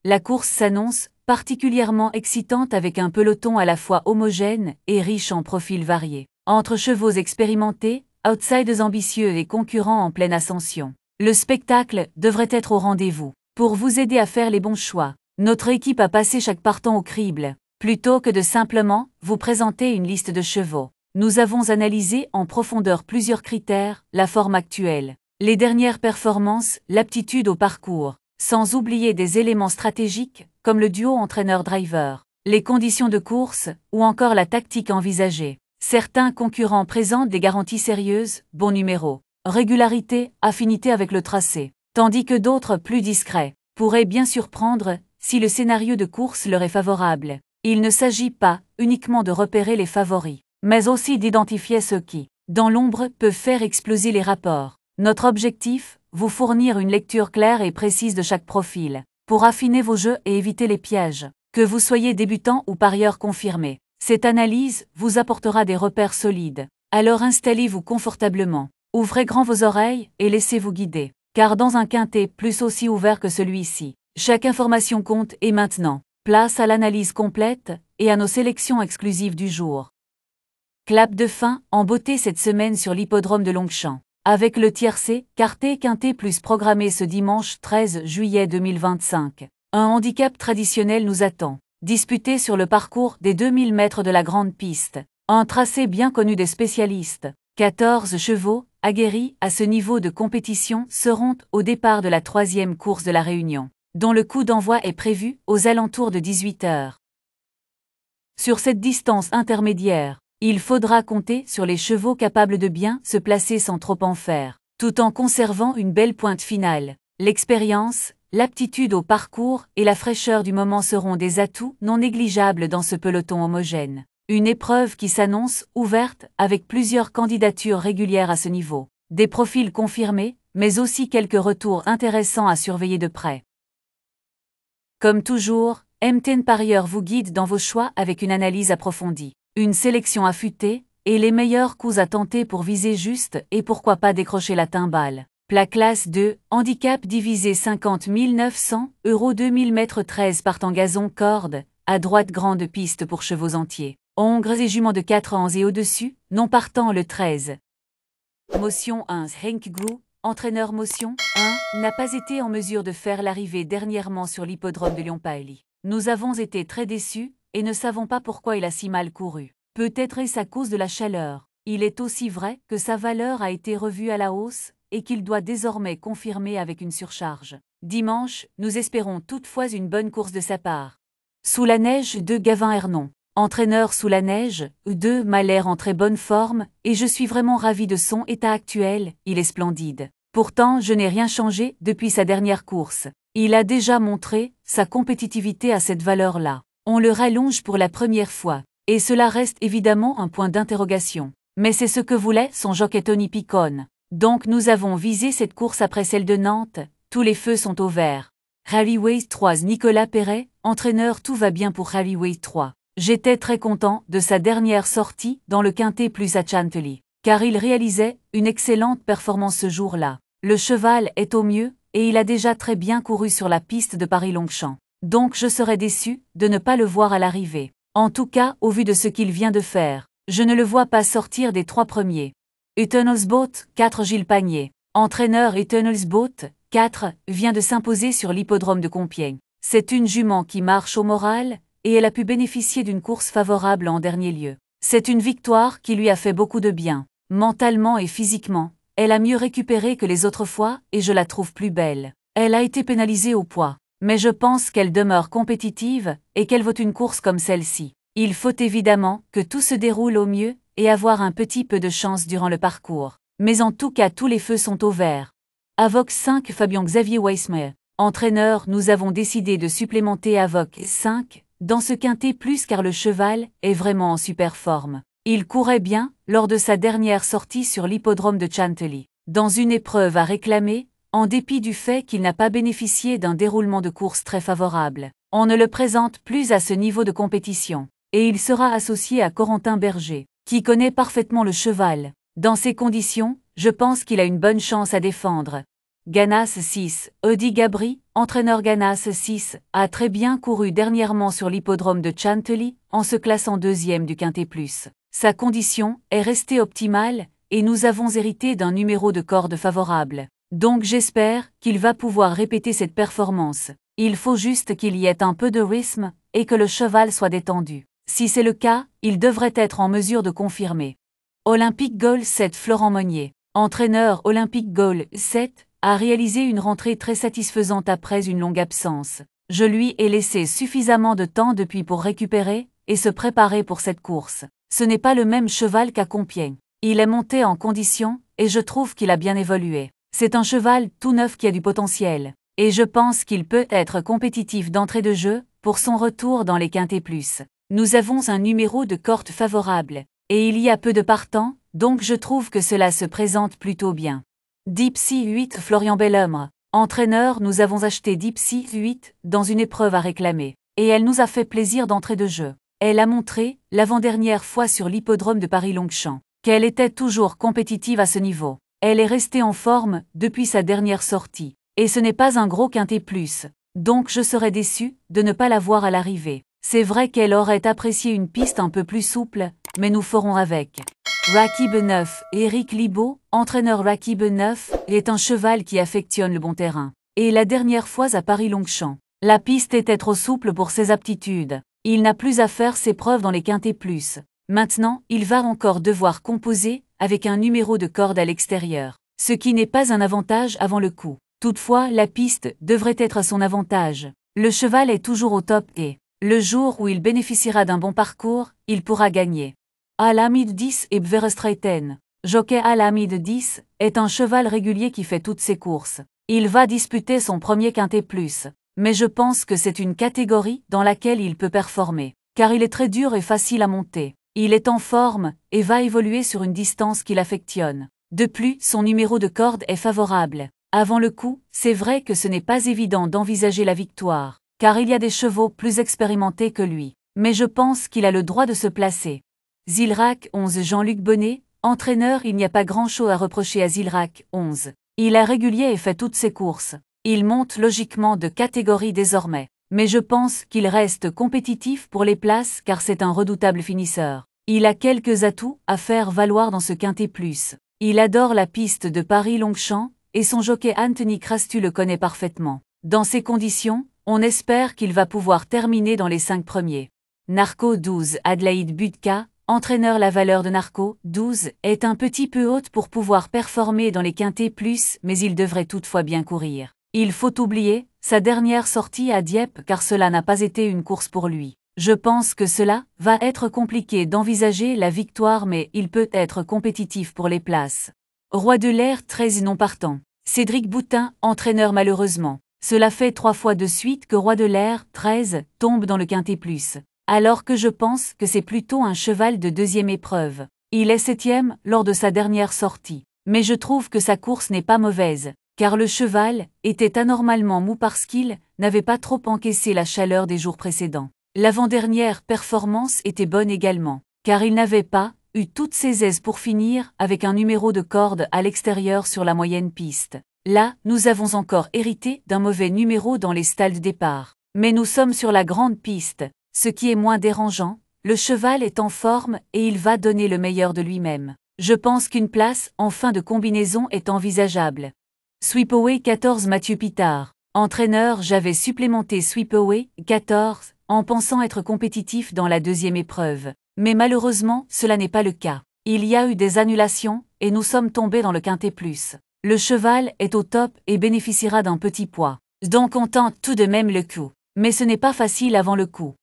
La course s'annonce particulièrement excitante avec un peloton à la fois homogène et riche en profils variés. Entre chevaux expérimentés, outsiders ambitieux et concurrents en pleine ascension, le spectacle devrait être au rendez-vous. Pour vous aider à faire les bons choix, notre équipe a passé chaque partant au crible. Plutôt que de simplement vous présenter une liste de chevaux, nous avons analysé en profondeur plusieurs critères, la forme actuelle, les dernières performances, l'aptitude au parcours, sans oublier des éléments stratégiques comme le duo entraîneur-driver, les conditions de course ou encore la tactique envisagée. Certains concurrents présentent des garanties sérieuses, bon numéro, régularité, affinité avec le tracé, tandis que d'autres plus discrets pourraient bien surprendre si le scénario de course leur est favorable. Il ne s'agit pas uniquement de repérer les favoris, mais aussi d'identifier ceux qui, dans l'ombre, peuvent faire exploser les rapports. Notre objectif, vous fournir une lecture claire et précise de chaque profil, pour affiner vos jeux et éviter les pièges. Que vous soyez débutant ou parieur confirmé, cette analyse vous apportera des repères solides. Alors installez-vous confortablement, ouvrez grand vos oreilles et laissez-vous guider. Car dans un quintet plus aussi ouvert que celui-ci, chaque information compte et maintenant, place à l'analyse complète et à nos sélections exclusives du jour. Clap de fin en beauté cette semaine sur l'hippodrome de Longchamp, avec le tiercé, quartet quintet plus programmé ce dimanche 13 juillet 2025. Un handicap traditionnel nous attend, disputé sur le parcours des 2000 mètres de la grande piste, un tracé bien connu des spécialistes. 14 chevaux, aguerris à ce niveau de compétition, seront au départ de la 3e course de la Réunion, dont le coup d'envoi est prévu aux alentours de 18 h. Sur cette distance intermédiaire, il faudra compter sur les chevaux capables de bien se placer sans trop en faire, tout en conservant une belle pointe finale. L'expérience, l'aptitude au parcours et la fraîcheur du moment seront des atouts non négligeables dans ce peloton homogène. Une épreuve qui s'annonce ouverte avec plusieurs candidatures régulières à ce niveau, des profils confirmés, mais aussi quelques retours intéressants à surveiller de près. Comme toujours, MTN Parieur vous guide dans vos choix avec une analyse approfondie, une sélection affûtée et les meilleurs coups à tenter pour viser juste et pourquoi pas décrocher la timbale. Plat classe 2, handicap divisé 50 900 €, 2000 mètres 13 partant gazon corde, à droite grande piste pour chevaux entiers. Hongres et juments de 4 ans et au-dessus, non partant le 13. Motion 1 Henk Grou, entraîneur Motion 1, n'a pas été en mesure de faire l'arrivée dernièrement sur l'hippodrome de Lyon-Pailly. Nous avons été très déçus et ne savons pas pourquoi il a si mal couru. Peut-être est-ce à cause de la chaleur. Il est aussi vrai que sa valeur a été revue à la hausse et qu'il doit désormais confirmer avec une surcharge. Dimanche, nous espérons toutefois une bonne course de sa part. Sous la neige de Gavin Hernon. Entraîneur sous la neige, 2 m'a l'air en très bonne forme, et je suis vraiment ravi de son état actuel, il est splendide. Pourtant, je n'ai rien changé depuis sa dernière course. Il a déjà montré sa compétitivité à cette valeur-là. On le rallonge pour la première fois, et cela reste évidemment un point d'interrogation. Mais c'est ce que voulait son jockey Tony Picon. Donc nous avons visé cette course après celle de Nantes, tous les feux sont au vert. Heavyweight 3 Nicolas Perret, entraîneur tout va bien pour Heavyweight 3. J'étais très content de sa dernière sortie dans le quintet plus à Chantilly, car il réalisait une excellente performance ce jour-là. Le cheval est au mieux, et il a déjà très bien couru sur la piste de Paris-Longchamp. Donc je serais déçu de ne pas le voir à l'arrivée. En tout cas, au vu de ce qu'il vient de faire, je ne le vois pas sortir des 3 premiers. Eternals Boat, 4 Gilles Pagnier. Entraîneur Eternals Boat, 4, vient de s'imposer sur l'hippodrome de Compiègne. C'est une jument qui marche au moral, et elle a pu bénéficier d'une course favorable en dernier lieu. C'est une victoire qui lui a fait beaucoup de bien. Mentalement et physiquement, elle a mieux récupéré que les autres fois et je la trouve plus belle. Elle a été pénalisée au poids, mais je pense qu'elle demeure compétitive et qu'elle vaut une course comme celle-ci. Il faut évidemment que tout se déroule au mieux et avoir un petit peu de chance durant le parcours. Mais en tout cas tous les feux sont au vert. Avoc 5 Fabien Xavier Weissmeyer. Entraîneur, nous avons décidé de supplémenter Avoc 5 dans ce quintet plus car le cheval est vraiment en super forme. Il courait bien lors de sa dernière sortie sur l'hippodrome de Chantilly, dans une épreuve à réclamer, en dépit du fait qu'il n'a pas bénéficié d'un déroulement de course très favorable. On ne le présente plus à ce niveau de compétition, et il sera associé à Corentin Berger, qui connaît parfaitement le cheval. Dans ces conditions, je pense qu'il a une bonne chance à défendre. Ganas 6. Audi Gabri, entraîneur Ganas 6, a très bien couru dernièrement sur l'hippodrome de Chantilly, en se classant deuxième du Quintet Plus. Sa condition est restée optimale, et nous avons hérité d'un numéro de corde favorable. Donc j'espère qu'il va pouvoir répéter cette performance. Il faut juste qu'il y ait un peu de rythme, et que le cheval soit détendu. Si c'est le cas, il devrait être en mesure de confirmer. Olympic Goal 7. Florent Monnier, entraîneur Olympic Goal 7, a réalisé une rentrée très satisfaisante après une longue absence. Je lui ai laissé suffisamment de temps depuis pour récupérer et se préparer pour cette course. Ce n'est pas le même cheval qu'à Compiègne. Il est monté en condition et je trouve qu'il a bien évolué. C'est un cheval tout neuf qui a du potentiel. Et je pense qu'il peut être compétitif d'entrée de jeu pour son retour dans les Quintets Plus. Nous avons un numéro de corde favorable. Et il y a peu de partants, donc je trouve que cela se présente plutôt bien. Dipsy 8. Florian Bellumre, entraîneur. Nous avons acheté Dipsy 8 dans une épreuve à réclamer. Et elle nous a fait plaisir d'entrée de jeu. Elle a montré, l'avant-dernière fois sur l'hippodrome de Paris-Longchamp, qu'elle était toujours compétitive à ce niveau. Elle est restée en forme depuis sa dernière sortie. Et ce n'est pas un gros Quintet Plus. Donc je serais déçu de ne pas la voir à l'arrivée. C'est vrai qu'elle aurait apprécié une piste un peu plus souple, mais nous ferons avec. Rakib 9. Éric Libaud, entraîneur. Rakib 9 est un cheval qui affectionne le bon terrain. Et la dernière fois à Paris-Longchamp, la piste était trop souple pour ses aptitudes. Il n'a plus à faire ses preuves dans les Quintets Plus. Maintenant, il va encore devoir composer avec un numéro de corde à l'extérieur, ce qui n'est pas un avantage avant le coup. Toutefois, la piste devrait être à son avantage. Le cheval est toujours au top et, le jour où il bénéficiera d'un bon parcours, il pourra gagner. Alamid 10 et Bverestreiten. Jockey Alamid 10 est un cheval régulier qui fait toutes ses courses. Il va disputer son premier Quintet Plus. Mais je pense que c'est une catégorie dans laquelle il peut performer, car il est très dur et facile à monter. Il est en forme et va évoluer sur une distance qu'il affectionne. De plus, son numéro de corde est favorable. Avant le coup, c'est vrai que ce n'est pas évident d'envisager la victoire, car il y a des chevaux plus expérimentés que lui. Mais je pense qu'il a le droit de se placer. Zilrak 11. Jean-Luc Bonnet, entraîneur. Il n'y a pas grand-chose à reprocher à Zilrak 11. Il est régulier et fait toutes ses courses. Il monte logiquement de catégorie désormais. Mais je pense qu'il reste compétitif pour les places car c'est un redoutable finisseur. Il a quelques atouts à faire valoir dans ce Quintet Plus. Il adore la piste de Paris-Longchamp et son jockey Anthony Crastu le connaît parfaitement. Dans ces conditions, on espère qu'il va pouvoir terminer dans les 5 premiers. Narco 12. Adelaide Budka, entraîneur. La valeur de Narco 12 est un petit peu haute pour pouvoir performer dans les Quintets Plus, mais il devrait toutefois bien courir. Il faut oublier sa dernière sortie à Dieppe car cela n'a pas été une course pour lui. Je pense que cela va être compliqué d'envisager la victoire mais il peut être compétitif pour les places. Roi de l'air 13 non partant. Cédric Boutin, entraîneur. Malheureusement, cela fait 3 fois de suite que Roi de l'air 13 tombe dans le Quintet Plus. Alors que je pense que c'est plutôt un cheval de deuxième épreuve. Il est 7e lors de sa dernière sortie. Mais je trouve que sa course n'est pas mauvaise, car le cheval était anormalement mou parce qu'il n'avait pas trop encaissé la chaleur des jours précédents. L'avant-dernière performance était bonne également, car il n'avait pas eu toutes ses aises pour finir avec un numéro de corde à l'extérieur sur la moyenne piste. Là, nous avons encore hérité d'un mauvais numéro dans les stalles de départ. Mais nous sommes sur la grande piste, ce qui est moins dérangeant. Le cheval est en forme et il va donner le meilleur de lui-même. Je pense qu'une place en fin de combinaison est envisageable. Sweepaway 14. Mathieu Pitard, entraîneur. J'avais supplémenté Sweepaway 14 en pensant être compétitif dans la deuxième épreuve. Mais malheureusement, cela n'est pas le cas. Il y a eu des annulations et nous sommes tombés dans le Quintet Plus. Le cheval est au top et bénéficiera d'un petit poids. Donc on tente tout de même le coup. Mais ce n'est pas facile avant le coup.